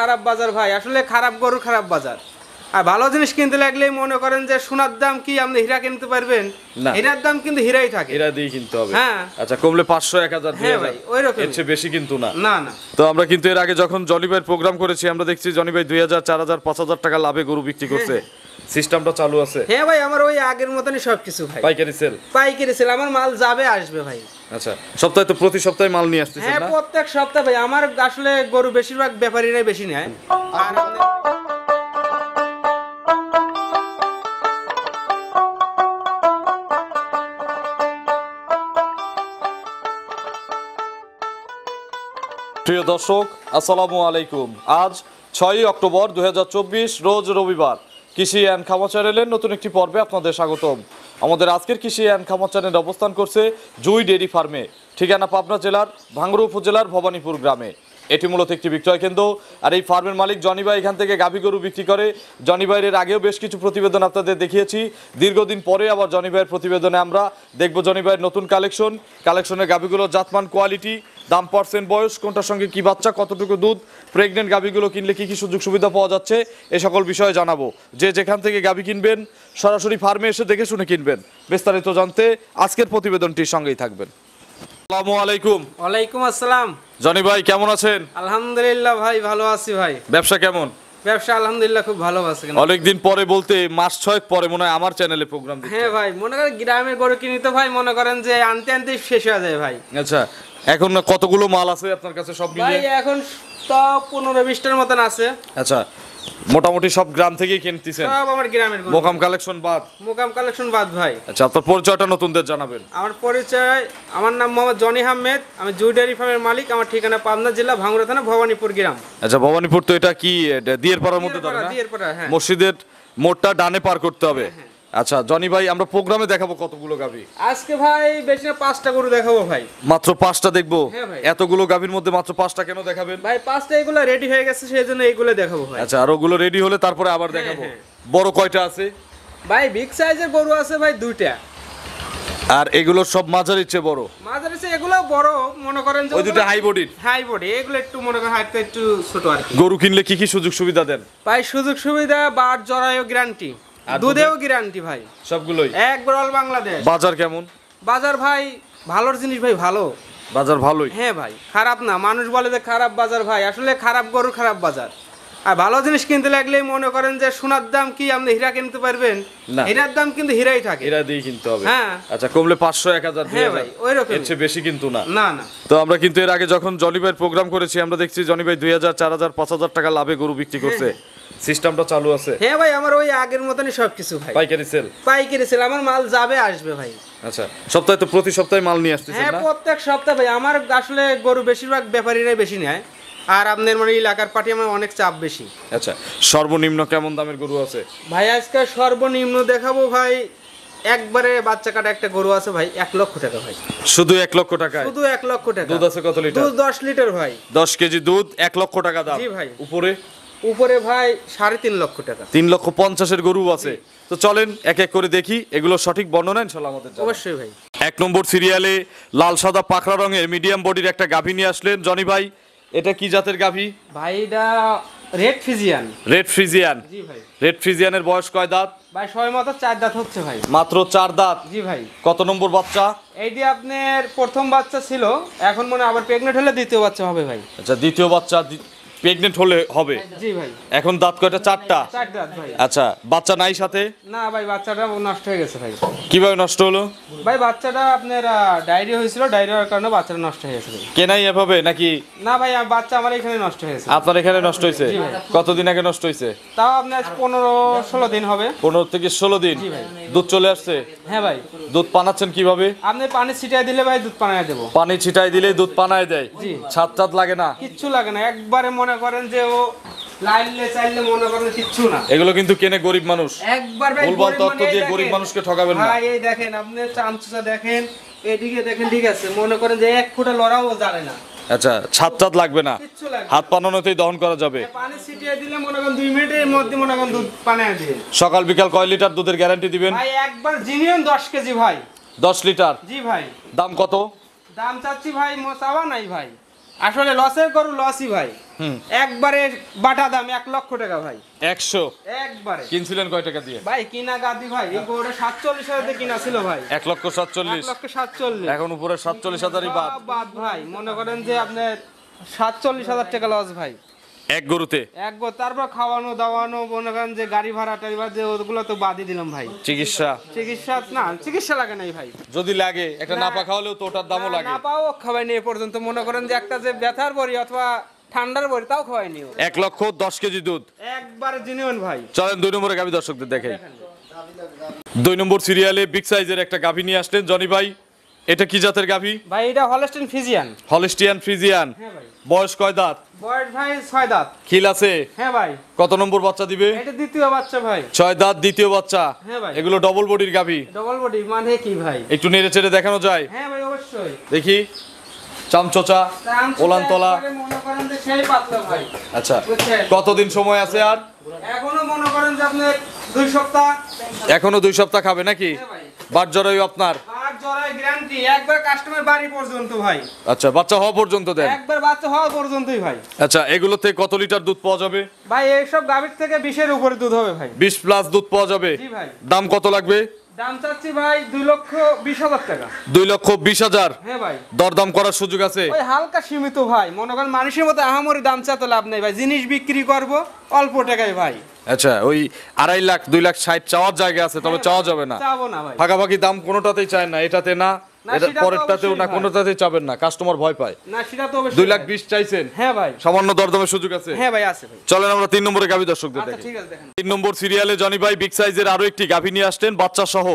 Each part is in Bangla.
খারাপ বাজার ভাই, আসলে খারাপ গরু খারাপ বাজার। আর ভালো জিনিস কিনতে লাগলে মনে করেন যে সোনার দাম কি আপনি হীরা কিনতে পারবেন না, হীরার দাম কিন্তু হীরাই থাকে, হীরা দিয়ে কিনতে হবে। হ্যাঁ, আচ্ছা, কমলে 500 1000 হ্যাঁ ভাই, ওইরকম, এর চেয়ে বেশি কিন্তু না। না না। তো আমরা কিন্তু এর আগে যখন জনি ভাইয়ের প্রোগ্রাম করেছি আমরা দেখছি জনি ভাই 2000 4000 5000 টাকা লাভে গরু বিক্রি করছে। সিস্টেমটা চালু আছে? হ্যাঁ ভাই, আমার ওই আগের মতনই সবকিছু ভাই। পাইকারি সেল? পাইকারি সেল, আমার মাল যাবে আসবে ভাই। আচ্ছা, সপ্তাহে তো প্রতি সপ্তাহে মাল নিয়ে আসতেছেন হ্যাঁ, না? প্রত্যেক সপ্তাহে ভাই। আমার আসলে গরু বেশিরভাগ ব্যাপারীরাই বেশি নেয়। আর প্রিয় দর্শক, আসসালামু আলাইকুম। আজ 6 অক্টোবর 2024, রোজ রবিবার। কৃষি অ্যান্ড খামার চ্যানেলের নতুন একটি পর্বে আপনাদের স্বাগতম। আমাদের আজকের কৃষি অ্যান্ড খামার চ্যানেল অবস্থান করছে জুই ডেইরি ফার্মে, ঠিকানা পাবনা জেলার ভাঙ্গুড়া উপজেলার ভবানীপুর গ্রামে। এটি মূলত একটি বিক্রয় কেন্দ্র। আর এই ফার্মের মালিক জনি ভাই এখান থেকে গাভী গরু বিক্রি করে। জনি ভাইয়ের আগেও বেশ কিছু প্রতিবেদন আপনাদের দেখিয়েছি। দীর্ঘদিন পরে আবার জনি ভাইয়ের প্রতিবেদনে আমরা দেখব জনি ভাইয়ের নতুন কালেকশনের গাভীগুলোর জাতমান, কোয়ালিটি, দাম, পার্সেন্ট, বয়স, কোনটার সঙ্গে কি বাচ্চা, কতটুকু দুধ, প্রেগনেন্ট গাভীগুলো কিনলে কি কি সুযোগ সুবিধা পাওয়া যাচ্ছে, এ সকল বিষয়ে জানাবো। যে যেখান থেকে গাভী কিনবেন সরাসরি ফার্মে এসে দেখে শুনে কিনবেন। বিস্তারিত জানতে আজকের প্রতিবেদনটির সঙ্গেই থাকবেন। আসসালামু আলাইকুম। ওয়ালাইকুম আসসালাম। জনি ভাই কেমন আছেন? আলহামদুলিল্লাহ ভাই, ভালো আছি ভাই। ব্যবসা কেমন? ব্যবসা আলহামদুলিল্লাহ খুব ভালো আছে। অনেকদিন পরে বলতে মাস 6 পরে মনে হয় আমার চ্যানেলে প্রোগ্রাম দিচ্ছেন। হ্যাঁ ভাই, মনে করেন গ্রামের গরু কিনি তো ভাই, মনে করেন যে আনতে আনতে শেষ হয়ে যায় ভাই। আচ্ছা, এখন কতগুলো মাল আছে আপনার কাছে সব ভাই মিলিয়ে? এখন তো 15-20টার মতন আছে। আচ্ছা, মোটামুটি সব গ্রাম থেকেই কিনতেছেন? সব আমার গ্রামের গরু। মোকাম কালেকশন বাদ? মোকাম কালেকশন বাদ ভাই। আচ্ছা, আপনার পরিচয়টা নতুনদের জানাবেন। আমার পরিচয়, আমার নাম মোহাম্মদ জনি আহমেদ, আমি জুই ডেয়ারি ফার্মের মালিক। আমার ঠিকানা পাবনা জেলা ভাঙ্গুড়া থানা ভবানীপুর গ্রাম। আচ্ছা, ভবানীপুর তো এটা কি দিয়ের পাড়ার মধ্যে ধরে না? দিয়ের পাড়া, হ্যাঁ। মসজিদের মোড়টা ডানে পার করতে হবে। আচ্ছা জনি ভাই, আমরা প্রোগ্রামে দেখাবো কতগুলো গাভী আজকে ভাই? বেশি না 5টা গরু দেখাবো ভাই। মাত্র 5টা দেখবো? হ্যাঁ ভাই। এতগুলো গাভীর মধ্যে মাত্র 5টা কেন দেখাবেন ভাই 5টা এগুলো রেডি হয়ে গেছে, সেই জন্য এইগুলো দেখাবো ভাই। আচ্ছা, আর ওগুলো রেডি হলে তারপরে আবার দেখাবো। হ্যাঁ। বড় কয়টা আছে? ভাই বিগ সাইজের গরু আছে ভাই 2টা। আর এগুলো সব মাঝারির চেয়ে বড়? মাঝারি চেয়ে এগুলো বড়, মনে করেন যে ওই দুটো হাই বডির? হাই বডি, এগুলো একটু মনে করেন হাইটটা একটু ছোট আর কি। গরু কিনলে কি কি সুযোগ সুবিধা দেন? ভাই সুযোগ সুবিধা, বাট জরায়ও গ্যারান্টি, দুধেও গ্যারান্টি ভাই, সবগুলোই একবার অল বাংলাদেশ। বাজার কেমন? বাজার ভাই ভালোর জিনিস ভাই, ভালো বাজার ভালোই? হ্যাঁ ভাই, খারাপ না। মানুষ বলে যে খারাপ বাজার ভাই, আসলে খারাপ গরু খারাপ বাজার। আর ভালো জিনিস কিনতে লাগলে মনে করেন যে সোনার দাম কি আপনি হীরা কিনতে পারবেন না, হীরার দাম কিন্তু হীরাই থাকে, হীরা দিয়ে কিনতে হবে। হ্যাঁ। আচ্ছা, কমলে 500 1000 হ্যাঁ ভাই, ওইরকম, এর চেয়ে বেশি কিন্তু না। না না। তো আমরা কিন্তু এর আগে যখন জনি ভাইয়ের প্রোগ্রাম করেছি আমরা দেখছি জনি ভাই 2000 4000 5000 টাকা লাভে গরু বিক্রি করছে। সিস্টেমটা চালু আছে? হ্যাঁ ভাই, আমার ওই আগের মতনই সবকিছু ভাই। পাইকারি সেল? পাইকারি সেল, আমার মাল যাবে আসবে ভাই। আচ্ছা, সপ্তাহে তো প্রতি সপ্তাহে মাল নিয়ে আসতেছেন হ্যাঁ, না? প্রত্যেক সপ্তাহে ভাই। আমার আসলে গরু বেশিরভাগ ব্যাপারীরাই বেশি নেয়, আর আপনার মানে এলাকার পার্টি আমার অনেক চাপ বেশি। আচ্ছা, সর্বনিম্ন কেমন দামের গরু আছে ভাই আজকে সর্বনিম্ন দেখাবো ভাই, একবারে বাচ্চা কাটা একটা গরু আছে ভাই 1 লক্ষ টাকা ভাই। শুধু 1 লক্ষ টাকায়? শুধু 1 লক্ষ টাকা। দুধ আছে কত লিটার? দুধ 10 লিটার ভাই। 10 কেজি দুধ, 1 লক্ষ টাকা দাম? জি ভাই। উপরে? উপরে ভাই 3.5 লক্ষ টাকা। 3,50,000 গরু আছে। তো চলেন এক এক করে দেখি, এগুলো সঠিক বর্ণনা ইনশাআল্লাহ আমাদের জানাবেন। অবশ্যই ভাই। 1 নম্বর সিরিয়ালে লাল সাদা পাকড়া রঙের মিডিয়াম বডির একটা গাভী নিয়ে আসলেন জনি ভাই। এটা কি জাতের গাভী ভাই? এটা রেড ফ্রিজিয়ান। Red Friesian? জি ভাই। রেড ফ্রিজিয়ানের বয়স কয় দাঁত? ভাই সময় মতো 4 দাঁত হচ্ছে ভাই। মাত্র 4 দাঁত? জি ভাই। কত নম্বর বাচ্চা? এইটি আপনার প্রথম বাচ্চা ছিল, এখন মনে আবার প্রেগনেন্ট হলে দ্বিতীয় বাচ্চা হবে ভাই। আচ্ছা, দ্বিতীয় বাচ্চা প্রেগনেন্ট হলে হবে? জি ভাই। এখন দাঁত কয়টা? 4টা? 4 দাঁত ভাই। আচ্ছা, বাচ্চা নাই সাথে? না ভাই, বাচ্চাটা নষ্ট হয়ে গেছে ভাই। কিভাবে নষ্ট হলো? ভাই বাচ্চাটা আপনার ডায়রিয়া হয়েছিল, ডায়রিয়ার কারণে বাচ্চাটা নষ্ট হয়ে গেছে ভাই। কেনাই এভাবে নাকি? না ভাই, বাচ্চা আমার এখানে নষ্ট হয়ে গেছে। আপনার এখানে নষ্ট হয়েছে? কতদিন আগে নষ্ট হয়েছে? তাও আপনার 15-16 দিন হবে। 15 থেকে 16 দিন? জি ভাই। দুধ চলে আসছে? হ্যাঁ ভাই। দুধ পানাচ্ছেন কিভাবে? আপনি পানি ছিটিয়ে দিলে ভাই দুধ পানায় দেবো। পানি ছিটাই দিলে দুধ পানায় দেয়? জি। ছাদ লাগে না? কিচ্ছু লাগে না, একবারে মনে করেন যে ও লাইলে চাইলে মনে করেন কিচ্ছু না। এগুলো কিন্তু কেনে গরিব মানুষ। একবার ভাই ভুলভাল তথ্য দিয়ে গরিব মানুষকে ঠকাবেন না ভাই। এই দেখেন আপনি চামচা দেখেন, এদিকে দেখেন, ঠিক আছে, মনে করেন যে 1 ফুটা লড়াও জানে না। আচ্ছা, ছাদ লাগবে না, কিচ্ছু লাগে না। হাত পানানোতেই দহন করা যাবে। পানি ছিটিয়ে দিলে মনে করেন 2 মিনিটের মধ্যে মনে করেন দুধ পানায় দিয়ে। সকাল বিকাল কয় লিটার দুধের গ্যারান্টি দিবেন? ভাই একবার জিনিয়ন 10 কেজি ভাই। 10 লিটার? জি ভাই। দাম কত? দাম চাচ্ছি ভাই, চাওয়া নাই ভাই, আসলে লসের গরু লসই ভাই। হুম। একবারে বাটা দাম 1 লক্ষ টাকা ভাই। 100 একবারে কিনছিলেন কয় টাকা দিয়ে? ভাই কিনা গাদি ভাই, এই গরুটা 47,000 দিয়ে কিনা ছিল ভাই। 1,47,000 1,47,000 এখন উপরে 47,000ই বাদ। বাদ ভাই, মনে করেন যে আপনার 47,000 টাকা লস ভাই এক গরুতে। এক গো। তারপর খাওয়ানো দাওয়ানো, মনে করেন যে গাড়ি ভাড়া টাড়ি ভাড়া, যে ওগুলো তো বাদই দিলাম ভাই। চিকিৎসা লাগে নাই ভাই। যদি লাগে একটা নাপা খাওয়ালেও তো ওটার দামও লাগে। না পাও খাওয়াইনি এ পর্যন্ত, মনে করেন যে একটা যে ব্যথার বড়ি অথবা ঠান্ডার বড়ি তাও খাওয়াইনি। 1,10 কেজি দুধ একবারে জেনুইন ভাই। চলেন 2 নম্বরে গাভী দর্শকদের দেখাই। 2 নম্বর সিরিয়ালে বিগ সাইজের একটা গাভী নিয়ে আসলেন জনি ভাই। এটা কি জাতের গাভী? ভাই এটা হলস্টাইন ফ্রিজিয়ান। Holstein Friesian. হ্যাঁ ভাই। বয়স কয় দাঁত? বয়স ভাই 6 দাঁত। খিল আছে? হ্যাঁ ভাই। কত নম্বর বাচ্চা দিবে? এটা দ্বিতীয় বাচ্চা ভাই। 6 দাঁত দ্বিতীয় বাচ্চা। হ্যাঁ ভাই। এগুলো ডবল বডির গাভী। ডবল বডি মানে কি ভাই? একটু নেড়ে চেড়ে দেখানো যায়? হ্যাঁ ভাই অবশ্যই। দেখি। চামচোচা ওলান তলা মনে করেন যে সেই পাতলা ভাই। আচ্ছা বুঝছেন? কতদিন সময় আছে আর? এখনো মনে করেন যে আপনি 2 সপ্তাহ। এখনো 2 সপ্তাহ খাবে নাকি? হ্যাঁ ভাই। বাট জরায়ু আপনার? আর জরাই গ্যারান্টি একবার কাস্টমার বাড়ি পর্যন্ত ভাই। আচ্ছা বাচ্চা হওয়া পর্যন্ত দেন? একবার বাচ্চা হওয়া পর্যন্তই ভাই। আচ্ছা এগুলোতে কত লিটার দুধ পাওয়া যাবে? ভাই এইসব গাভীর থেকে 20-এর উপরে দুধ হবে ভাই। 20 প্লাস দুধ পাওয়া যাবে? জি ভাই। দাম কত লাগবে? দাম চাচ্ছি ভাই 2,20,000 টাকা। 2,20,000? হ্যাঁ ভাই। দরদাম করার সুযোগ আছে? ওই হালকা সীমিত ভাই, মনে করেন মানুষের মতো আহামরি দাম চাতে লাভ নেই ভাই। জিনিস বিক্রি করব অল্প টাকায় ভাই। আচ্ছা ওই 2.5 লাখ 2,60,000 চাওয়ার জায়গা আছে, তবে চাওয়া যাবে না? চাবো না ভাই। ফাঁকাফাঁকি দাম কোনোটাতেই চায় না, এটাতে না এটা সেটা তো পরেরটাতেও না, অবশ্যই কোনোটাতেই চাবেন না, কাস্টমার ভয় পায়। না সেটা তো অবশ্যই। 2,20,000 চাইছেন? হ্যাঁ ভাই। সামান্য দরদামের সুযোগ আছে? হ্যাঁ ভাই আছে ভাই। চলেন আমরা 3 নম্বরে গাভী দর্শকদের আচ্ছা দেখি। ঠিক আছে দেখেন। 3 নম্বর সিরিয়ালে জনি ভাই বিগ সাইজের আরো একটি গাভী নিয়ে আসলেন বাচ্চা সহ।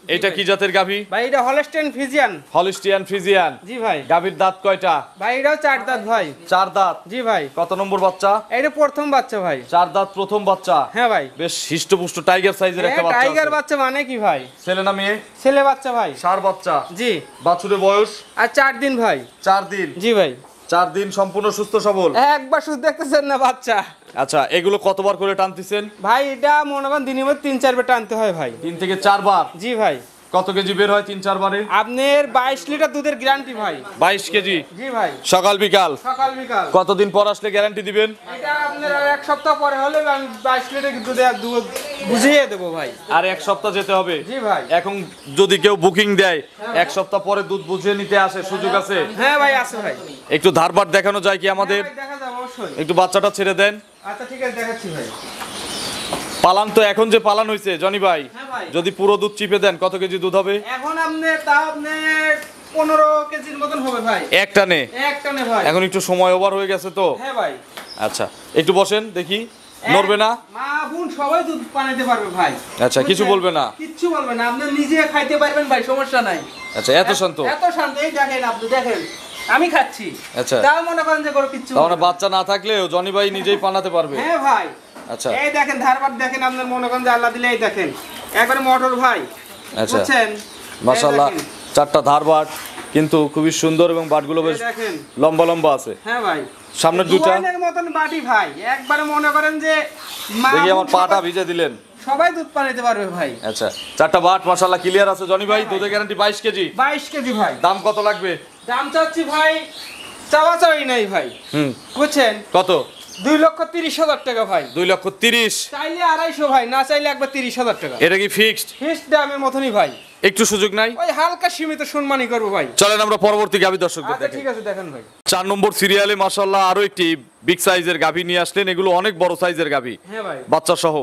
এটা কি জাতের গাভী? ভাই এটা হলস্টাইন ফ্রিজিয়ান। Holstein Friesian. জি ভাই। গাভীর দাঁত কয়টা? ভাই এটাও 4 দাঁত ভাই। 4 দাঁত। জি ভাই। কত নম্বর বাচ্চা? এটা প্রথম বাচ্চা ভাই। 4 দাঁত প্রথম বাচ্চা। হ্যাঁ ভাই। বেশ হিষ্টপুষ্ট টাইগার সাইজের একটা বাচ্চা। টাইগার বাচ্চা মানে কি ভাই? ছেলে না মেয়ে? ছেলে বাচ্চা ভাই। ষাঁড় বাচ্চা। জি। বাছুরের বয়স? আর 4 দিন ভাই। 4 দিন। জি ভাই। 4 দিন সম্পূর্ণ সুস্থ সবল। একবার শুধু দেখতেছেন না বাচ্চা। আচ্ছা এগুলো কতবার করে টানতেছেন? ভাই এটা মনে করেন দিনের মধ্যে 3-4 বার টানতে হয় ভাই। 3 থেকে 4 বার। জি ভাই। কত কেজি বের হয় 3-4 বারে? আপনার 22 লিটার দুধের গ্যারান্টি ভাই। 22 কেজি। জি ভাই। সকাল বিকাল? সকাল বিকাল। কতদিন পর আসলে গ্যারান্টি দিবেন? এটা আপনার আর 1 সপ্তাহ পরে হলে আমি 22 লিটার দুধ বুঝিয়ে দেবো ভাই। আর 1 সপ্তাহ যেতে হবে? জি ভাই। এখন যদি কেউ বুকিং দেয় 1 সপ্তাহ পরে দুধ বুঝিয়ে নিতে আসে, সুযোগ আছে? হ্যাঁ ভাই আছে ভাই। একটু ধারবাট দেখানো যায় কি আমাদের? হ্যাঁ ভাই, দেখা যাবে অবশ্যই। একটু বাচ্চাটা ছেড়ে দেন। আচ্ছা ঠিক আছে দেখাচ্ছি ভাই। পালান তো এখন যে পালান হয়েছে জনি ভাই, হ্যাঁ ভাই। যদি পুরো দুধ চিপে দেন কত কেজি দুধ হবে? এখন আপনি 15 কেজির মতন হবে ভাই। এক টানে? এক টানে ভাই। এখন একটু সময় ওভার হয়ে গেছে তো। হ্যাঁ ভাই। আচ্ছা একটু বসেন দেখি, নড়বে না? মা বোন সবাই দুধ পানিতে পারবে ভাই। আচ্ছা কিছু বলবে না? কিচ্ছু বলবে না, আপনি নিজে খাইতে পারবেন ভাই, সমস্যা নাই। আচ্ছা এত শান্ত? এত শান্ত, এই দেখেন আপনি দেখেন আমি খাচ্ছি। আচ্ছা তাও মনে করেন যে কোনো কিচ্ছু তাহলে বলবে না। বাচ্চা না থাকলেও জনি ভাই নিজেই পানাতে পারবে? হ্যাঁ ভাই। আচ্ছা এই দেখেন ধারবাট দেখেন, আপনার মনে করেন যে আল্লাহ দিলে এই দেখেন একবারে মোটর ভাই। আচ্ছা বুঝছেন? মাশাআল্লাহ এই দেখেন, 4টা ধারবাট কিন্তু খুবই সুন্দর এবং বাটগুলো বেশ এই দেখেন। লম্বা লম্বা আছে। হ্যাঁ ভাই। সামনের দুটা দুয়ানের মতন বাটি ভাই, একবারে মনে করেন যে মা দেখি, বোন আমার পাটা সবাই- ভিজে দিলেন। সবাই দুধ পানিতে পারবে ভাই। আচ্ছা 4টা বাট মাশাআল্লাহ ক্লিয়ার আছে জনি ভাই। দুধের গ্যারান্টি 22 কেজি। 22 কেজি ভাই। দাম কত লাগবে? দাম চাচ্ছি ভাই চাওয়া চাওয়াই নাই ভাই। বুঝছেন? কত? 2,30,000 টাকা ভাই। 2,30,000? চাইলে 250 ভাই, না চাইলে একবার 30,000 টাকা। এটা কি ফিক্সড? ফিক্সড দামের মতনই ভাই। একটু সুযোগ নাই? ওই হালকা সীমিত সম্মানই করবো ভাই। চলেন আমরা পরবর্তী গাভী দর্শকদের আচ্ছা দেখি। ঠিক আছে দেখেন ভাই। 4 নম্বর সিরিয়ালে মাশাআল্লাহ আরো একটি বিগ সাইজের গাভী নিয়ে আসলেন। এগুলো অনেক বড় সাইজের গাভী, হ্যাঁ ভাই। বাচ্চা সহ।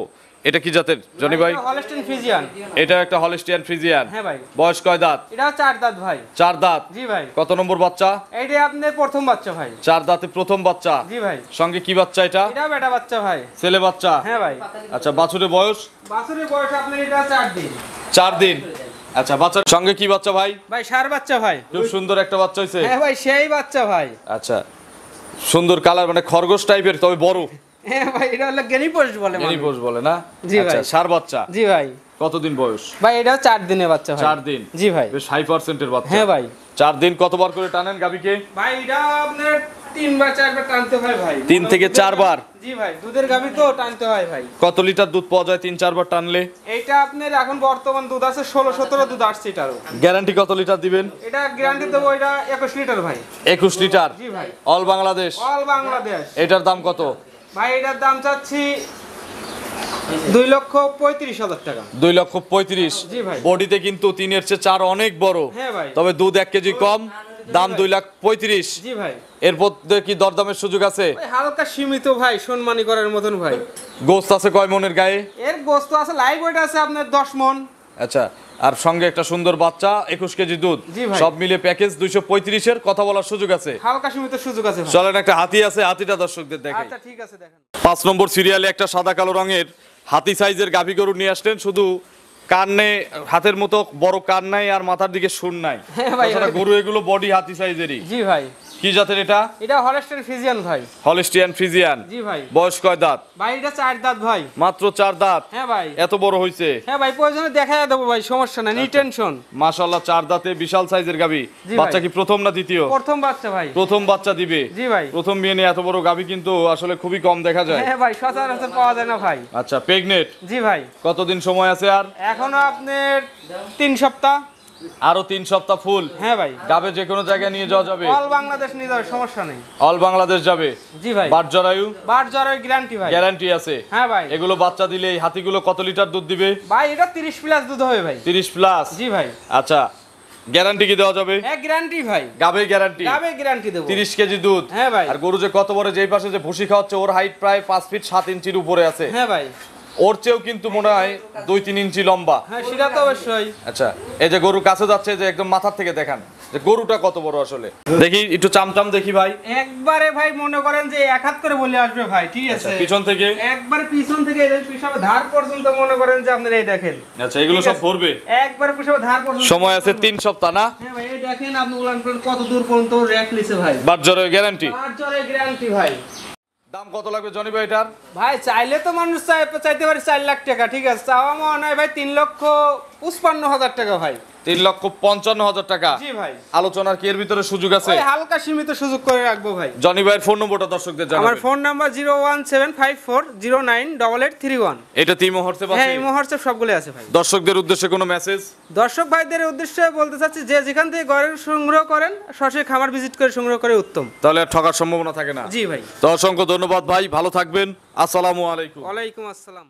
এটা কি জাতের জনি ভাই? Holstein Friesian. এটা একটা হলিস্টিয়ান ফ্রিজিয়ান। হ্যাঁ ভাই। বয়স কয় দাঁত? এটাও 4 দাঁত ভাই। 4 দাঁত। জি ভাই। কত নম্বর বাচ্চা? এইটা আপনার প্রথম বাচ্চা ভাই। 4 দাঁতে প্রথম বাচ্চা। জি ভাই। সঙ্গে কি বাচ্চা এটা? এটা বেটা বাচ্চা ভাই। ছেলে বাচ্চা? হ্যাঁ ভাই। আচ্ছা বাছুরের বয়স? বাছুরের বয়স আপনার এটা 4 দিন। 4 দিন। আচ্ছা বাচ্চার সঙ্গে কি বাচ্চা ভাই? ভাই ষাঁড় বাচ্চা ভাই। খুব সুন্দর একটা বাচ্চা হয়েছে। হ্যাঁ ভাই সেই বাচ্চা ভাই। আচ্ছা সুন্দর কালার, মানে খরগোশ টাইপের তবে বড়। হ্যাঁ ভাই এটা হলো গেনি পোস্ট বলে গেনি পোষ বলে না? জি ভাই। আচ্ছা ষাঁড় বাচ্চা। জি ভাই। কতদিন বয়স? ভাই এটাও 4 দিনের বাচ্চা ভাই। 4 দিন। জি ভাই। বেশ হাই পার্সেন্টের বাচ্চা। হ্যাঁ ভাই। 4 দিন কতবার করে টানেন গাবিকে? ভাই এটা আপনার 3 বার 4 বার টানতে হয় ভাই। 3 থেকে 4 বার? জি ভাই, দুধের গাভী তো টানতে হয় ভাই। কত লিটার দুধ পাওয়া যায় 3-4 বার টানলে? এইটা আপনার এখন বর্তমান দুধ আছে 16-17 দুধ আসছে এটারও। গ্যারান্টি কত লিটার দিবেন? এটা গ্যারান্টি দেবো, এটা 21 লিটার ভাই। 21 লিটার? জি ভাই। অল বাংলাদেশ? অল বাংলাদেশ। এটার দাম কত? ভাই এটার দাম চাচ্ছি 2,35,000 টাকা। 2,35,000? জি ভাই। বডিতে কিন্তু 3-এর চেয়ে 4 অনেক বড়। হ্যাঁ ভাই। তবে দুধ 1 কেজি কম, দাম 2,35,000। জি ভাই। এর মধ্যে কি দরদামের সুযোগ আছে? ভাই হালকা সীমিত ভাই, সম্মানী করার মতন ভাই। গোস্ত আছে কয় মনের গায়ে? এর গোস্ত আছে, লাইভ ওয়েট আছে আপনার 10 মন। আচ্ছা, আর সঙ্গে একটা সুন্দর বাচ্চা, 21 কেজি দুধ। জি ভাই। সব মিলে প্যাকেজ 235-এর, কথা বলার সুযোগ আছে। হালকা সীমিত সুযোগ আছে ভাই। চলেন একটা হাতি আছে, হাতিটা দর্শকদের দেখাই। আচ্ছা ঠিক আছে, দেখেন। 5 নম্বর সিরিয়ালে একটা সাদা কালো রঙের হাতি সাইজের গাভী গরু নিয়ে আসলেন। শুধু কানে হাতের মতো বড় কান নাই আর মাথার দিকে শুন নাই। হ্যাঁ ভাই। তাছাড়া গরু এগুলো বডি হাতি সাইজেরই। জি ভাই। কি জাতের এটা? এটা হলস্টাইন ফ্রিজিয়ান ভাই। Holstein Friesian? জি ভাই। বয়স কয় দাঁত? ভাই এটা 4 দাঁত ভাই। মাত্র 4 দাঁত? হ্যাঁ ভাই। এত বড় হইছে? হ্যাঁ ভাই, প্রয়োজনে দেখায় দেবো ভাই, সমস্যা নাই, নি টেনশন। মাশাআল্লাহ, 4 দাঁতে বিশাল সাইজের গাভী। জি ভাই। বাচ্চা কি প্রথম না দ্বিতীয়? প্রথম বাচ্চা ভাই। প্রথম বাচ্চা দিবে? জি ভাই। প্রথম বিয়ে নিয়ে এত বড় গাভী কিন্তু আসলে খুবই কম দেখা যায়। হ্যাঁ ভাই, সচরাচর পাওয়া যায় না ভাই। আচ্ছা, প্রেগনেট? জি ভাই। কতদিন সময় আছে আর? এখনো আপনার 3 সপ্তাহ। আরো 3 সপ্তাহ ফুল? হ্যাঁ ভাই। গাবে যে কোনো জায়গায় নিয়ে যাওয়া যাবে? অল বাংলাদেশ নিয়ে যাবে, সমস্যা নেই। অল বাংলাদেশ যাবে? জি ভাই। বাট জরায়ু? বার জ্বরের গ্যারান্টি ভাই। গ্যারান্টি আছে? হ্যাঁ ভাই। এগুলো বাচ্চা দিলে এই হাতিগুলো কত লিটার দুধ দিবে? ভাই এটা 30 প্লাস দুধ হবে ভাই। 30 প্লাস? জি ভাই। আচ্ছা, গ্যারান্টি কি দেওয়া যাবে? হ্যাঁ গ্যারান্টি ভাই। গাবে গ্যারান্টি? গাবে গ্যারান্টি দেবো। 30 কেজি দুধ? হ্যাঁ ভাই। আর গরু যে কত বড়, যেই পাশে যে ভুসি খাওয়াচ্ছে ওর হাইট প্রায় 5 ফিট 7 ইঞ্চির উপরে আছে। হ্যাঁ ভাই। ওর চেয়েও কিন্তু মনে হয় 2-3 ইঞ্চি লম্বা। হ্যাঁ সেটা তো অবশ্যই। আচ্ছা, এই যে গরু কাছে যাচ্ছে, যে একদম মাথার থেকে দেখান যে গরুটা কত বড় আসলে। দেখি একটু চামচাম দেখি ভাই। একবারে ভাই মনে করেন যে এক হাত করে বলে আসবে ভাই, ঠিক আছে? পিছন থেকে? একবার পিছন থেকে এই পিছনে ধার পর্যন্ত মনে করেন যে আপনারা এই দেখেন। আচ্ছা, এগুলো সব ভরবে? একবার পিছনে ধার পর্যন্ত। সময় আছে 3 সপ্তাহ না? হ্যাঁ ভাই, এই দেখেন আপনি উলান করেন কত দূর পর্যন্ত র‍্যাক লিছে ভাই। বাট জরায়ু গ্যারান্টি? বার জ্বরের গ্যারান্টি ভাই। দাম কত লাগবে জনি ভাই এটার? ভাই চাইলে তো মানুষ চাইতে পারে 4 লাখ টাকা, ঠিক আছে? চাওয়া মনে হয় ভাই 3,55,000 টাকা ভাই। 3,55,000 টাকা? জি ভাই। আলোচনার কি এর ভিতরে সুযোগ আছে? ওই হালকা সীমিত সুযোগ করে রাখবো ভাই। জনি ভাইয়ের ফোন নম্বরটা দর্শকদের জানাবেন। আমার ফোন নাম্বার 01754098831। এটা তিমো হোয়াটসঅ্যাপ আছে? হ্যাঁ, ইমো হোয়াটসঅ্যাপ সবগুলো আছে ভাই। দর্শকদের উদ্দেশ্যে কোনো মেসেজ? দর্শক ভাইদের উদ্দেশ্যে বলতে চাচ্ছি, যে যেখান থেকে গরু সংগ্রহ করেন সরাসরি খামার ভিজিট করে সংগ্রহ করে উত্তম। তাহলে আর ঠকার সম্ভাবনা থাকে না? জি ভাই। তো অসংখ্য ধন্যবাদ ভাই, ভালো থাকবেন। আসসালামু আলাইকুম। ওয়ালাইকুম আসসালাম।